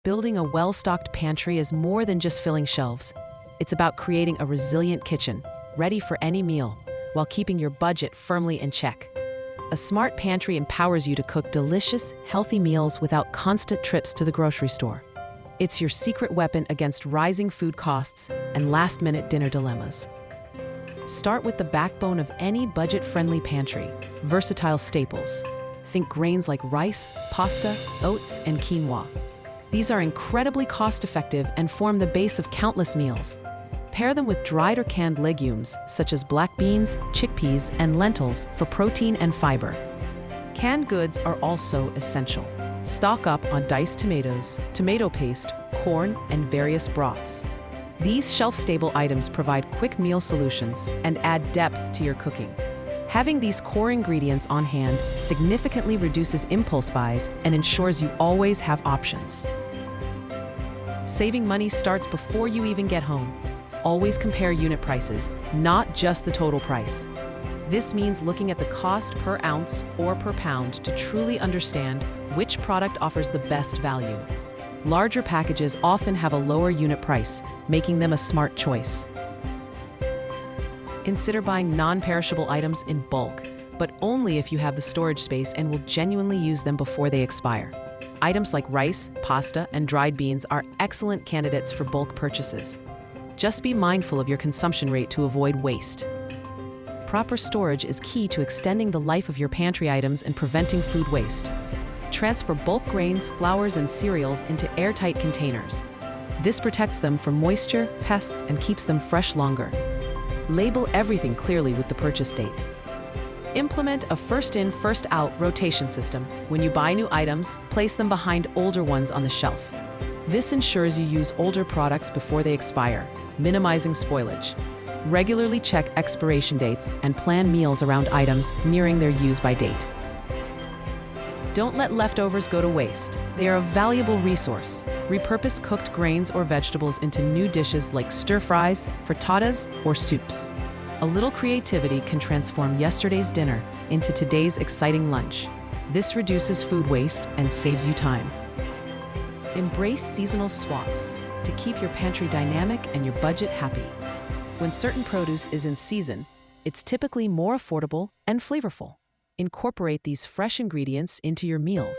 Building a well-stocked pantry is more than just filling shelves. It's about creating a resilient kitchen, ready for any meal, while keeping your budget firmly in check. A smart pantry empowers you to cook delicious, healthy meals without constant trips to the grocery store. It's your secret weapon against rising food costs and last-minute dinner dilemmas. Start with the backbone of any budget-friendly pantry, versatile staples. Think grains like rice, pasta, oats, and quinoa. These are incredibly cost-effective and form the base of countless meals. Pair them with dried or canned legumes, such as black beans, chickpeas, and lentils for protein and fiber. Canned goods are also essential. Stock up on diced tomatoes, tomato paste, corn, and various broths. These shelf-stable items provide quick meal solutions and add depth to your cooking. Having these core ingredients on hand significantly reduces impulse buys and ensures you always have options. Saving money starts before you even get home. Always compare unit prices, not just the total price. This means looking at the cost per ounce or per pound to truly understand which product offers the best value. Larger packages often have a lower unit price, making them a smart choice. Consider buying non-perishable items in bulk, but only if you have the storage space and will genuinely use them before they expire. Items like rice, pasta, and dried beans are excellent candidates for bulk purchases. Just be mindful of your consumption rate to avoid waste. Proper storage is key to extending the life of your pantry items and preventing food waste. Transfer bulk grains, flours, and cereals into airtight containers. This protects them from moisture, pests, and keeps them fresh longer. Label everything clearly with the purchase date. Implement a first-in, first-out rotation system. When you buy new items, place them behind older ones on the shelf. This ensures you use older products before they expire, minimizing spoilage. Regularly check expiration dates and plan meals around items nearing their use-by date. Don't let leftovers go to waste. They are a valuable resource. Repurpose cooked grains or vegetables into new dishes like stir-fries, frittatas, or soups. A little creativity can transform yesterday's dinner into today's exciting lunch. This reduces food waste and saves you time. Embrace seasonal swaps to keep your pantry dynamic and your budget happy. When certain produce is in season, it's typically more affordable and flavorful. Incorporate these fresh ingredients into your meals,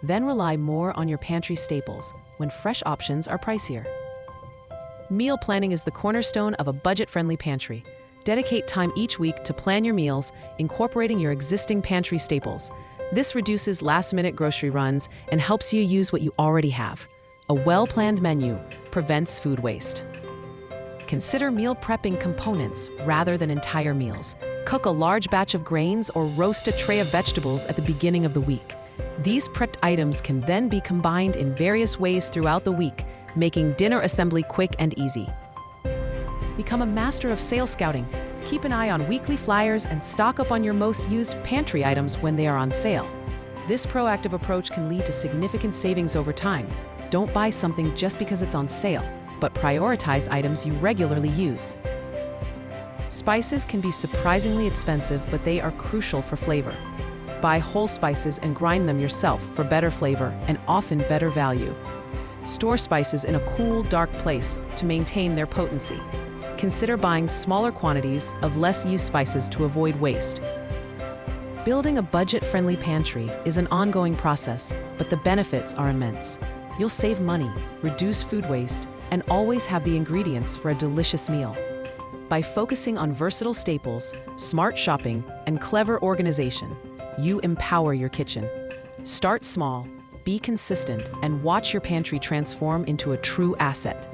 then rely more on your pantry staples when fresh options are pricier. Meal planning is the cornerstone of a budget-friendly pantry. Dedicate time each week to plan your meals, incorporating your existing pantry staples. This reduces last-minute grocery runs and helps you use what you already have. A well-planned menu prevents food waste. Consider meal prepping components rather than entire meals. Cook a large batch of grains or roast a tray of vegetables at the beginning of the week. These prepped items can then be combined in various ways throughout the week, making dinner assembly quick and easy. Become a master of sales scouting. Keep an eye on weekly flyers and stock up on your most used pantry items when they are on sale. This proactive approach can lead to significant savings over time. Don't buy something just because it's on sale, but prioritize items you regularly use. Spices can be surprisingly expensive, but they are crucial for flavor. Buy whole spices and grind them yourself for better flavor and often better value. Store spices in a cool, dark place to maintain their potency. Consider buying smaller quantities of less-used spices to avoid waste. Building a budget-friendly pantry is an ongoing process, but the benefits are immense. You'll save money, reduce food waste, and always have the ingredients for a delicious meal. By focusing on versatile staples, smart shopping, and clever organization, you empower your kitchen. Start small, be consistent, and watch your pantry transform into a true asset.